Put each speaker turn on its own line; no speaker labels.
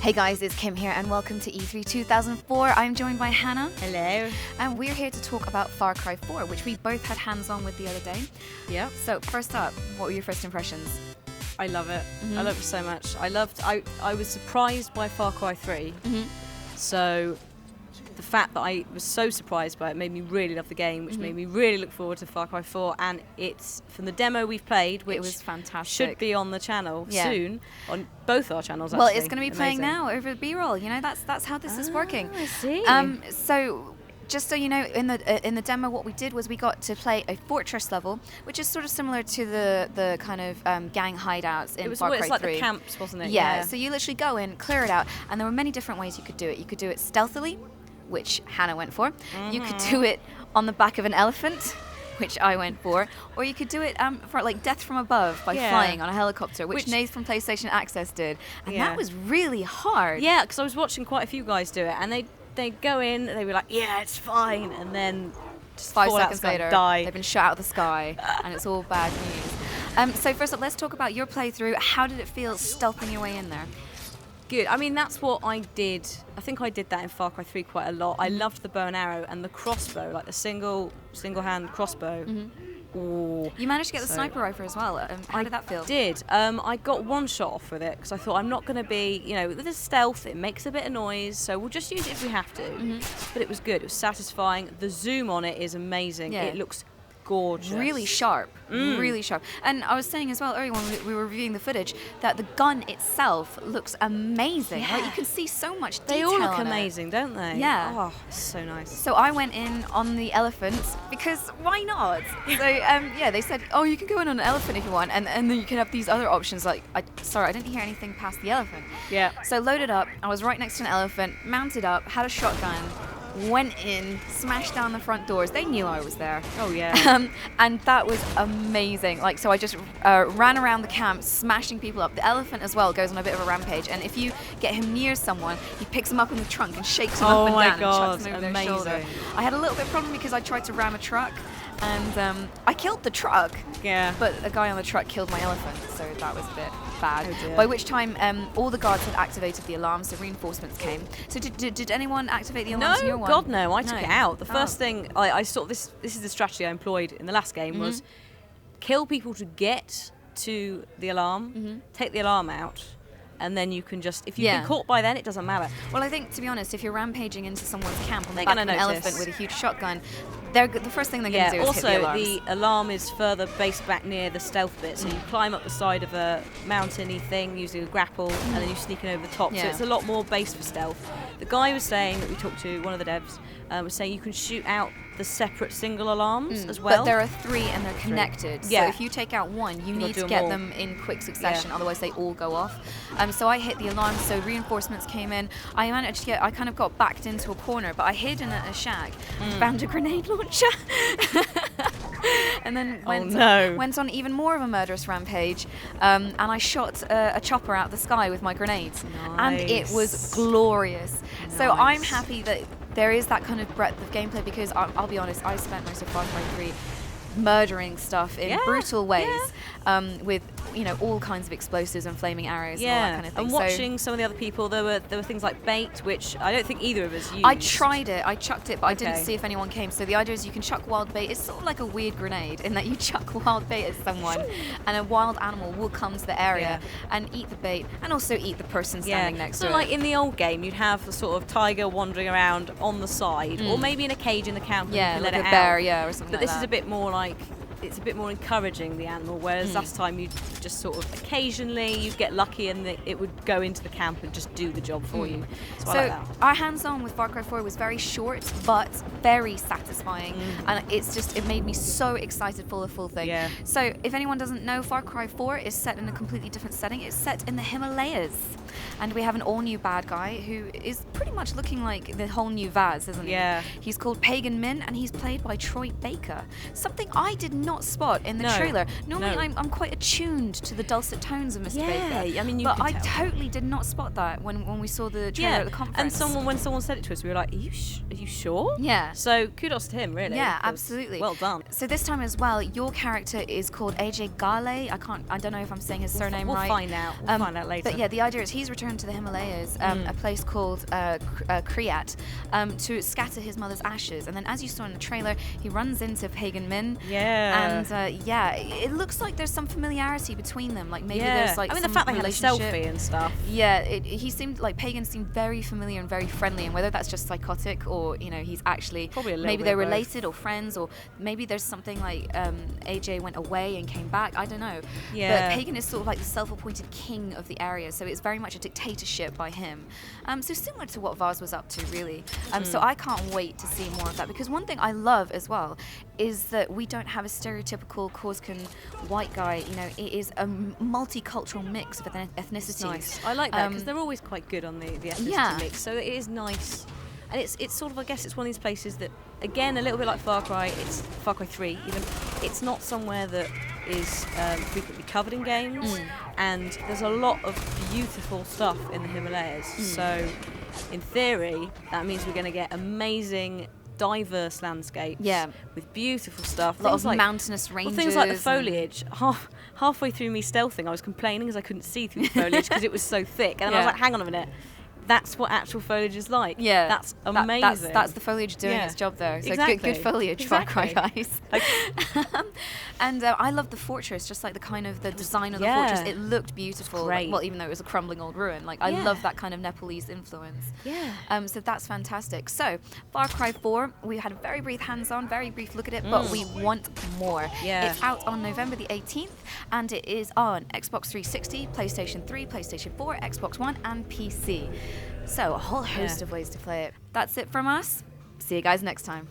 Hey guys, it's Kim here and welcome to E3 2004. I'm joined by Hannah.
Hello.
And we're here to talk about Far Cry 4, which we both had hands-on with the other day.
Yeah.
So first up, what were your first impressions?
I love it. I love it so much. I was surprised by Far Cry 3. So the fact that I was so surprised by it made me really love the game, which made me really look forward to Far Cry 4. And it's from the demo we've played, which
it was fantastic.
Should be on the channel soon, on both our channels.
Well,
actually.
it's going to be playing now over B-roll. You know, that's how this is working.
I see.
So just so you know, in the demo, what we did was we got to play a fortress level, which is sort of similar to the kind of gang hideouts in Far Cry 3.
It's like the camps, wasn't it?
Yeah. So you literally go in, clear it out, and there were many different ways you could do it. You could do it stealthily, which Hannah went for. You could do it on the back of an elephant, which I went for, or you could do it for like death from above by flying on a helicopter, which Nate from PlayStation Access did, and that was really hard.
Yeah, because I was watching quite a few guys do it, and they go in, they were like, yeah, it's fine, and then just
5 seconds later,
die.
They've been shot out of the sky, and it's all bad news. So first up, let's talk about your playthrough. How did it feel stealthing your way in there?
Good. I mean, that's what I did. I think I did that in Far Cry 3 quite a lot. I loved the bow and arrow and the crossbow, like the single hand crossbow. Ooh.
You managed to get the sniper rifle as well. How did that feel?
I did. I got one shot off with it because I thought I'm not going to be, with the stealth, it makes a bit of noise, so we'll just use it if we have to. But it was good. It was satisfying. The zoom on it is amazing.
Yeah.
It looks gorgeous.
Really sharp. Really sharp. And I was saying as well earlier when we were reviewing the footage that the gun itself looks amazing.
Yeah.
Like you can see so much detail.
They all look
on
amazing, don't they?
Yeah.
Oh, it's so nice.
So I went in on the elephant because why not? So they said, oh, you can go in on an elephant if you want, and then you can have these other options. Like, I didn't hear anything past the elephant.
Yeah.
So loaded up. I was right next to an elephant, mounted up, had a shotgun. Went in, smashed down the front doors. They knew I was there.
Oh yeah.
And that was amazing. Like, so I just ran around the camp, smashing people up. The elephant as well goes on a bit of a rampage, and if you get him near someone, he picks him up in the trunk and shakes him up and down and chucks him over their shoulder. I had a little bit of problem because I tried to ram a truck, and I killed the truck.
Yeah.
But a guy on the truck killed my elephant, so that was a bit bad.
Oh dear.
By which time all the guards had activated the alarm, so reinforcements came. So did anyone activate the alarms in your one?
God no, I took it out. The first thing I sort of this is the strategy I employed in the last game was kill people to get to the alarm, take the alarm out, and then you can just, if you've been caught by then, it doesn't matter.
Well, I think, to be honest, if you're rampaging into someone's camp on the
They're
back of
gonna
an
notice.
elephant with a huge shotgun, the first thing they're going to do is
also,
hit the alarms.
the alarm is further based back near the stealth bit, so you climb up the side of a mountainy thing using a grapple, and then you're sneaking over the top, so it's a lot more based for stealth. The guy was saying, that we talked to, one of the devs, was saying you can shoot out the separate single alarms as well.
But there are 3 and they're connected.
Yeah.
So if you take out one, you need to
do
get
them all.
them in quick succession, otherwise they all go off. So I hit the alarm, so reinforcements came in. I managed to I kind of got backed into a corner, but I hid in a shack, found a grenade launcher, and then went on even more of a murderous rampage. And I shot a chopper out the sky with my grenades. And it was glorious. So I'm happy that there is that kind of breadth of gameplay because I'll be honest, I spent most of Far Cry 3 murdering stuff in brutal ways with all kinds of explosives and flaming arrows and all that kind of thing.
And watching some of the other people, there were things like bait, which I don't think either of us used.
I tried it, I chucked it, but I didn't see if anyone came. So the idea is you can chuck wild bait. It's sort of like a weird grenade in that you chuck wild bait at someone and a wild animal will come to the area and eat the bait and also eat the person standing next to it.
So like in the old game, you'd have a sort of tiger wandering around on the side or maybe in a cage in the camp and you can let it
a bear,
out.
or something
but
like
this
that.
is a bit more like, it's a bit more encouraging the animal, whereas last time you just sort of occasionally you'd get lucky and it would go into the camp and just do the job for you. So I like that.
Our hands-on with Far Cry 4 was very short but very satisfying, and it made me so excited for the full thing.
Yeah.
So if anyone doesn't know, Far Cry 4 is set in a completely different setting. It's set in the Himalayas, and we have an all-new bad guy who is pretty much looking like the whole new Vaz, isn't he?
Yeah.
He's called Pagan Min, and he's played by Troy Baker. Something I did not spot in the trailer. Normally I'm quite attuned to the dulcet tones of Mr. Baker.
I mean,
but I totally did not spot that when we saw the trailer at the conference.
And when someone said it to us, we were like, are you sure?
Yeah.
So kudos to him, really.
Yeah, absolutely.
Well done.
So this time as well, your character is called AJ Gale. I don't know if I'm saying his surname right.
We'll find out. We'll find out later.
But yeah, the idea is he's returned return to the Himalayas, a place called Kriyat, to scatter his mother's ashes. And then, as you saw in the trailer, he runs into Pagan Min.
Yeah.
And it looks like there's some familiarity between them. Like maybe there's like
the fact they had a selfie and stuff.
Yeah, he seemed like Pagan seemed very familiar and very friendly, and whether that's just psychotic or he's actually
probably
maybe they're related or friends, or maybe there's something like AJ went away and came back. I don't know.
Yeah.
But Pagan is sort of like the self-appointed king of the area, so it's very much a dictatorship by him. So similar to what Vaz was up to, really. So I can't wait to see more of that, because one thing I love as well is that we don't have a stereotypical Corsican white guy. It is a multicultural mix of ethnicities.
Nice. I like that, because they're always quite good on the ethnicity mix, so it is nice. And it's sort of, I guess it's one of these places that, again, a little bit like Far Cry, it's Far Cry 3 even, it's not somewhere that is frequently covered in games, and there's a lot of beautiful stuff in the Himalayas. So in theory, that means we're going to get amazing, diverse landscapes with beautiful stuff.
A lot of mountainous ranges.
Things like the foliage. Halfway through me stealthing, I was complaining because I couldn't see through the foliage because it was so thick. And then I was like, hang on a minute. That's what actual foliage is like. Yeah. That's amazing.
That's the foliage doing its job, though. So good foliage, Far Cry guys. And I love the fortress, just like the design of the fortress. It looked beautiful.
Great.
Well, even though it was a crumbling old ruin. I love that kind of Nepalese influence.
Yeah.
So that's fantastic. So Far Cry 4, we had a very brief hands-on, very brief look at it, but we want more.
Yeah.
It's out on November the 18th, and it is on Xbox 360, PlayStation 3, PlayStation 4, Xbox One, and PC. So a whole host of ways to play it. That's it from us. See you guys next time.